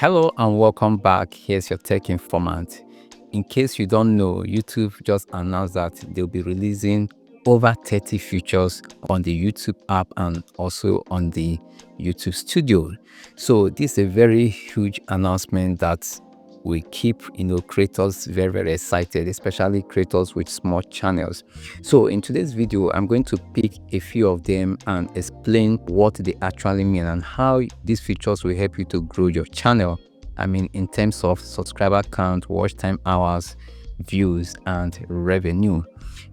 Hello and welcome back. Here's your tech informant. In case you don't know, YouTube just announced that they'll be releasing over 30 features on the YouTube app and also on the YouTube Studio. So this is a very huge announcement that will keep creators very excited, especially creators with small channels. So in today's video, I'm going to pick a few of them and explain what they actually mean and how these features will help you to grow your channel. I mean, in terms of subscriber count, watch time hours, views, and revenue.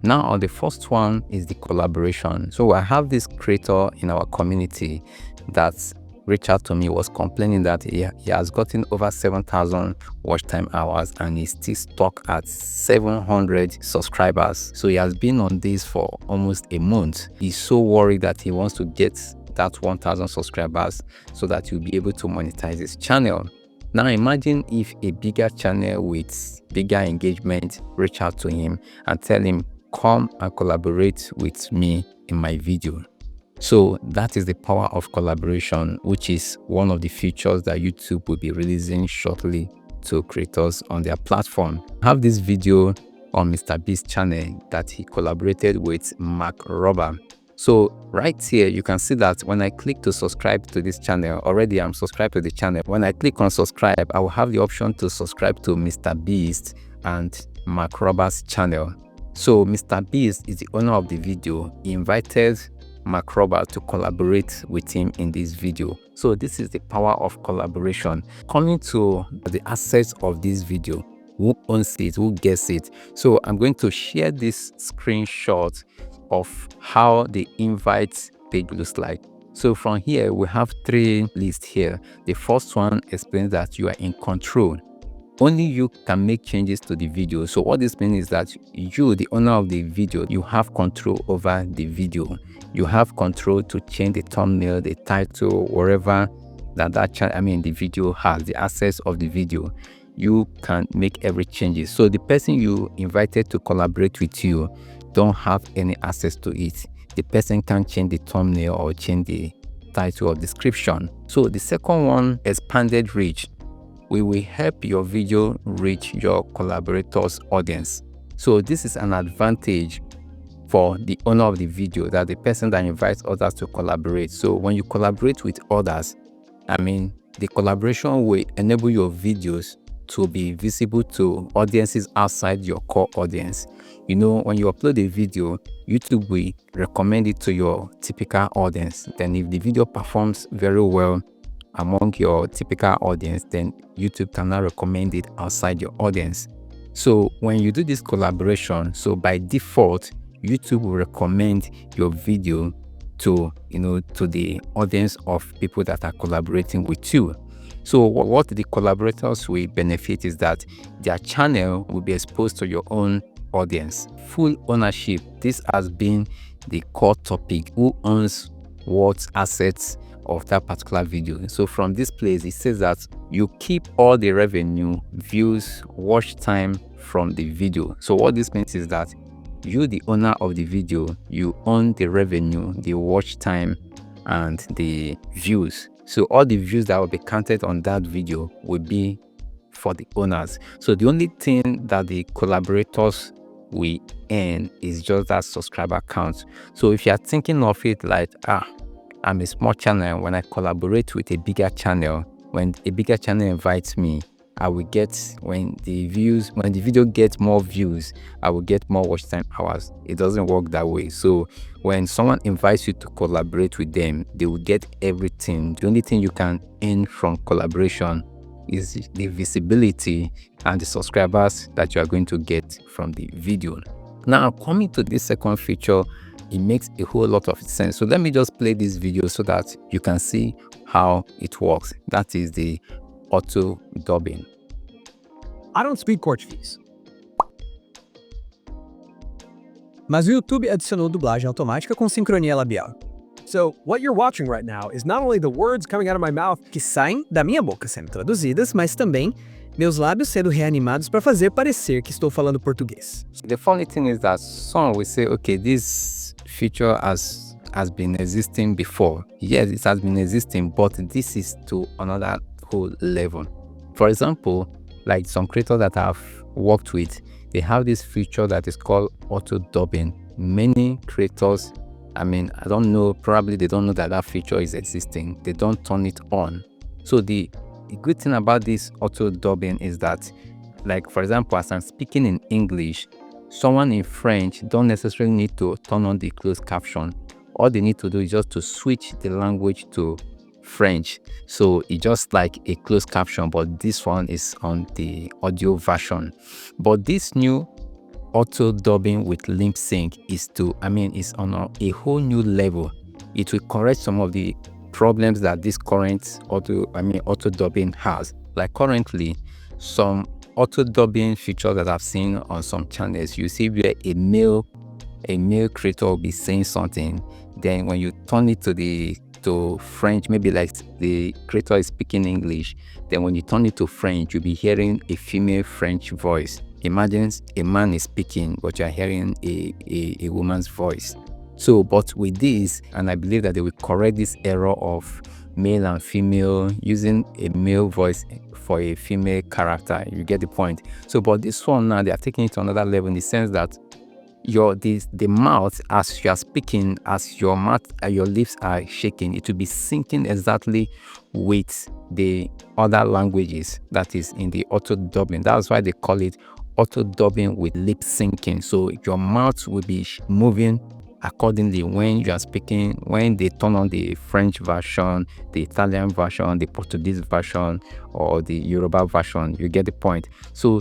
Now, the first one is the collaboration. So I have this creator in our community that's reached out to me, was complaining that he has gotten over 7,000 watch time hours and he's still stuck at 700 subscribers. So he has been on this for almost a month. He's so worried that he wants to get that 1,000 subscribers so that he'll be able to monetize his channel. Now imagine if a bigger channel with bigger engagement reach out to him and tell him, come and collaborate with me in my video. So that is the power of collaboration, which is one of the features that YouTube will be releasing shortly to creators on their platform. I have this video on 𝗕𝗵𝘀's channel that he collaborated with 𝗕𝗵𝘀𝗁𝗏. So right here, you can see that when I click to subscribe to this channel, already I'm subscribed to the channel. When I click on subscribe, I will have the option to subscribe to 𝗕𝗵𝘀 and 𝗕𝗵𝘀𝗁𝗏's channel. So 𝗕𝗵𝘀 is the owner of the video. He invited 𝗕𝗵𝘀𝗁𝗏 to collaborate with him in this video. So this is the power of collaboration. Coming to the assets of this video, who owns it, who gets it. So I'm going to share this screenshot of how the invite page looks like. So from here, we have three lists here. The first one explains that you are in control. Only you can make changes to the video. So what this means is that you, the owner of the video, you have control over the video. You have control to change the thumbnail, the title, wherever the video has the access of the video. You can make every changes. So the person you invited to collaborate with you don't have any access to it. The person can change the thumbnail or change the title or description. So the second one, expanded reach. We will help your video reach your collaborators' audience. So this is an advantage for the owner of the video, that the person that invites others to collaborate. So when you collaborate with others, the collaboration will enable your videos to be visible to audiences outside your core audience. When you upload a video, YouTube will recommend it to your typical audience. Then if the video performs very well among your typical audience, then YouTube cannot recommend it outside your audience. So when you do this collaboration, so by default, YouTube will recommend your video to the audience of people that are collaborating with you. So what the collaborators will benefit is that their channel will be exposed to your own audience. Full ownership. This has been the core topic. Who owns what assets of that particular video? So from this place, it says that you keep all the revenue, views, watch time from the video. So what this means is that you, the owner of the video, you own the revenue, the watch time, and the views. So all the views that will be counted on that video will be for the owners. So the only thing that the collaborators will earn is just that subscriber count. So if you are thinking of it like, I'm a small channel, when I collaborate with a bigger channel, when a bigger channel invites me, I will get, when the video gets more views, I will get more watch time hours. It doesn't work that way. So when someone invites you to collaborate with them, they will get everything. The only thing you can earn from collaboration is the visibility and the subscribers that you are going to get from the video. Now, coming to this second feature, it makes a whole lot of sense. So let me just play this video so that you can see how it works. That is the auto dubbing. I don't speak Portuguese. Mas o YouTube adicionou dublagem automática com sincronia labial. So, what you're watching right now is not only the words coming out of my mouth que saem da minha boca sendo traduzidas, mas também meus lábios sendo reanimados para fazer parecer que estou falando português. The funny thing is that some will say, okay, this feature has been existing before. Yes, it has been existing, but this is to another whole level. For example, like some creators that I've worked with, they have this feature that is called auto dubbing. Many creators, I don't know, probably they don't know that that feature is existing. They don't turn it on. So the good thing about this auto dubbing is that, like for example, as I'm speaking in English, someone in French don't necessarily need to turn on the closed caption. All they need to do is just to switch the language to French. So it's just like a closed caption, but this one is on the audio version. But this new auto dubbing with lip sync is on a whole new level. It will correct some of the problems that this current auto dubbing has. Like currently, some auto dubbing features that I've seen on some channels, you see where a male creator will be saying something, then when you turn it to French, maybe like the creator is speaking English, then when you turn it to French, you'll be hearing a female French voice. Imagine a man is speaking, but you're hearing a woman's voice. So, but with this, and I believe that they will correct this error of male and female using a male voice for a female character. You get the point. So, but this one now, they are taking it to another level in the sense that the mouth, as you are speaking, as your lips are shaking, it will be syncing exactly with the other languages that is in the auto dubbing. That's why they call it auto dubbing with lip syncing. So your mouth will be moving accordingly when you are speaking, when they turn on the French version, the Italian version, the Portuguese version, or the Yoruba version. You get the point. So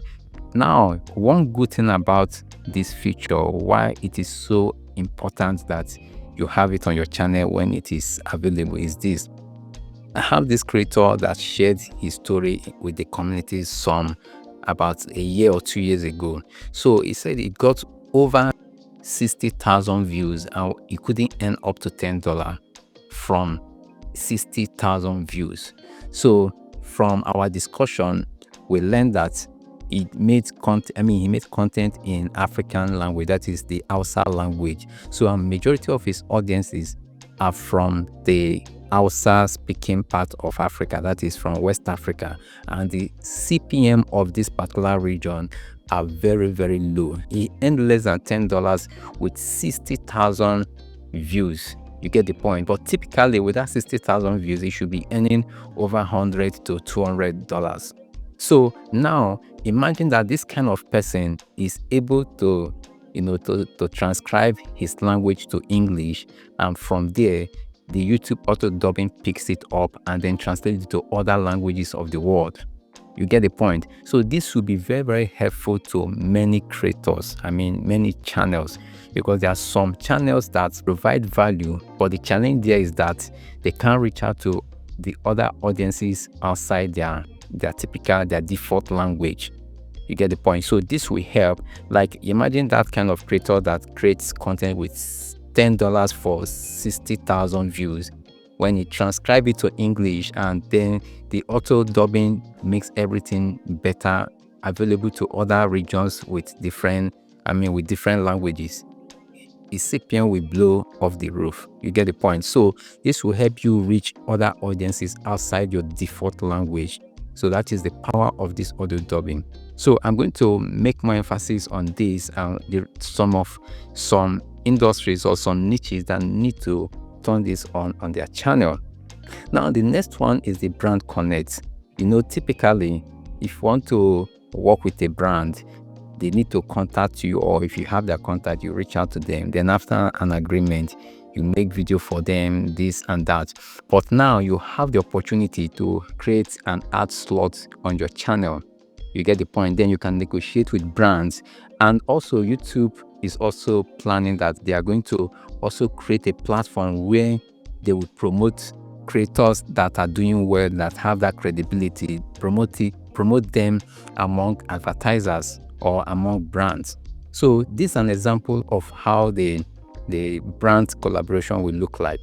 now, one good thing about this feature, why it is so important that you have it on your channel when it is available, is this. I have this creator that shared his story with the community about a year or 2 years ago. So he said he got over 60,000 views and he couldn't earn up to $10 from 60,000 views. So from our discussion, we learned that he made content in African language, that is the Hausa language. So a majority of his audiences are from the Hausa speaking part of Africa, that is from West Africa, and the CPM of this particular region are very, very low. He earned less than $10 with 60,000 views. You get the point. But typically with that 60,000 views, he should be earning over $100 to $200. So now imagine that this kind of person is able to transcribe his language to English, and from there the YouTube auto dubbing picks it up and then translates it to other languages of the world. You get the point. So this will be very, very helpful to many creators, many channels, because there are some channels that provide value, but the challenge there is that they can't reach out to the other audiences outside their default language. You get the point. So this will help. Like imagine that kind of creator that creates content with $10 for 60,000 views. When you transcribe it to English and then the auto dubbing makes everything better, available to other regions with different languages, his CPM will blow off the roof. You get the point. So this will help you reach other audiences outside your default language. So that is the power of this auto dubbing. So I'm going to make more emphasis on this and some industries or some niches that need to turn this on their channel. Now the next one is the brand connect. Typically if you want to work with a brand, they need to contact you, or if you have their contact, you reach out to them. Then after an agreement, you make video for them, this and that. But now you have the opportunity to create an ad slot on your channel. You get the point. Then you can negotiate with brands. And also YouTube is also planning that they are going to also create a platform where they will promote creators that are doing well, that have that credibility, promote them among advertisers or among brands. So this is an example of how the brand collaboration will look like.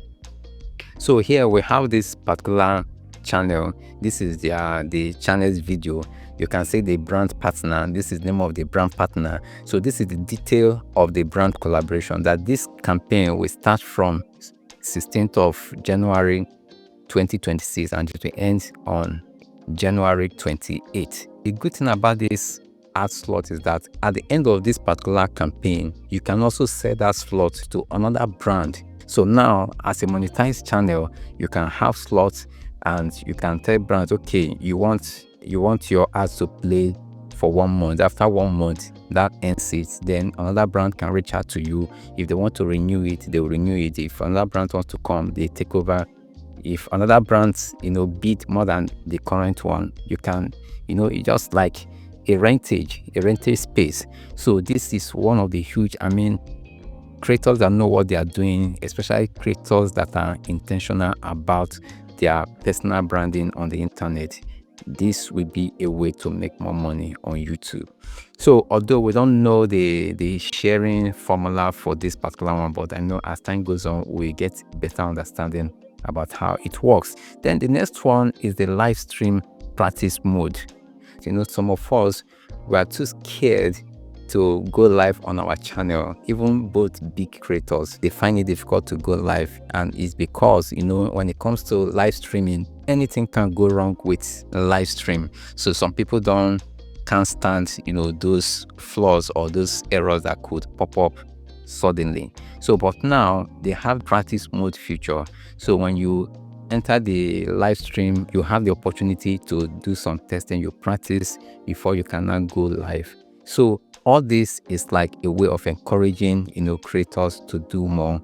So here we have this particular channel. This is the channel's video. You can see the brand partner. This is the name of the brand partner. So this is the detail of the brand collaboration, that this campaign will start from 16th of January 2026 and it will end on January 28th. The good thing about this ad slot is that at the end of this particular campaign, you can also sell that slot to another brand. So now, as a monetized channel, you can have slots and you can tell brands, okay, you want your ads to play for 1 month. After 1 month, that ends it. Then another brand can reach out to you. If they want to renew it, they will renew it. If another brand wants to come, they take over. If another brand, bid more than the current one, you can, it's just like a rentage space. So this is one of the huge, creators that know what they are doing, especially creators that are intentional about their personal branding on the internet. This will be a way to make more money on YouTube. So although we don't know the sharing formula for this particular one, but I know as time goes on, we get better understanding about how it works. Then the next one is the live stream practice mode. Some of us, we are too scared to go live on our channel. Even both big creators, they find it difficult to go live, and it's because when it comes to live streaming, anything can go wrong with a live stream. So some people can't stand those flaws or those errors that could pop up suddenly. So but now they have practice mode feature. So when you enter the live stream, you have the opportunity to do some testing. You practice before you can now go live. So all this is like a way of encouraging creators to do more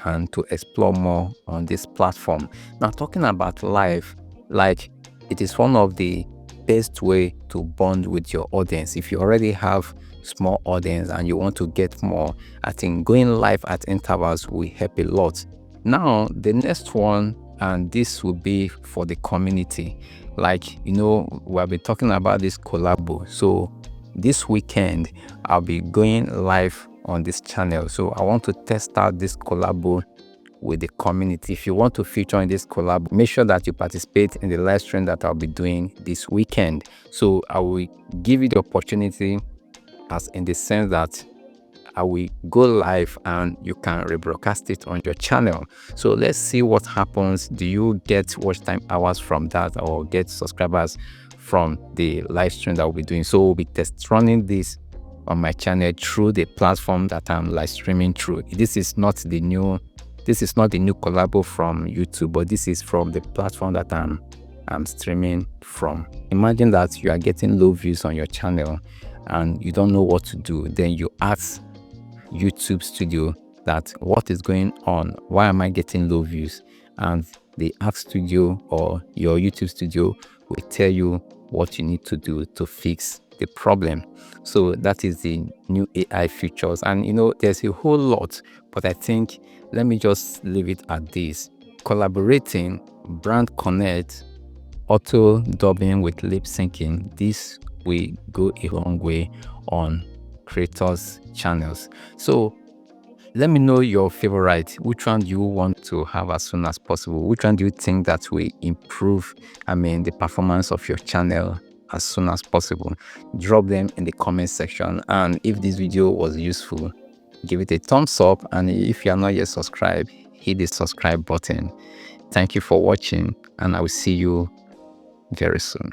and to explore more on this platform. Now, talking about live, like, it is one of the best way to bond with your audience. If you already have small audience and you want to get more, I think going live at intervals will help a lot. Now the next one, and this will be for the community, like we have been talking about this collabo. So this weekend I'll be going live on this channel. So I want to test out this collabo with the community. If you want to feature in this collab, make sure that you participate in the live stream that I'll be doing this weekend. So I will give you the opportunity, as in the sense that I will go live and you can rebroadcast it on your channel. So let's see what happens. Do you get watch time hours from that, or get subscribers from the live stream that we'll be doing? So we'll be test running this on my channel through the platform that I'm live streaming through. This is not the new collabo from YouTube, but this is from the platform that I'm streaming from. Imagine that you are getting low views on your channel and you don't know what to do. Then you ask YouTube Studio that what is going on, why am I getting low views? And the App Studio or your YouTube Studio will tell you what you need to do to fix the problem. So that is the new AI features, and there's a whole lot, but I think let me just leave it at this. Collaborating, brand connect, auto dubbing with lip syncing, this will go a long way on creators channels. So let me know your favorite. Which one do you want to have as soon as possible? Which one do you think that will improve the performance of your channel as soon as possible? Drop them in the comment section, and if this video was useful, give it a thumbs up, and if you are not yet subscribed, hit the subscribe button. Thank you for watching, and I will see you very soon.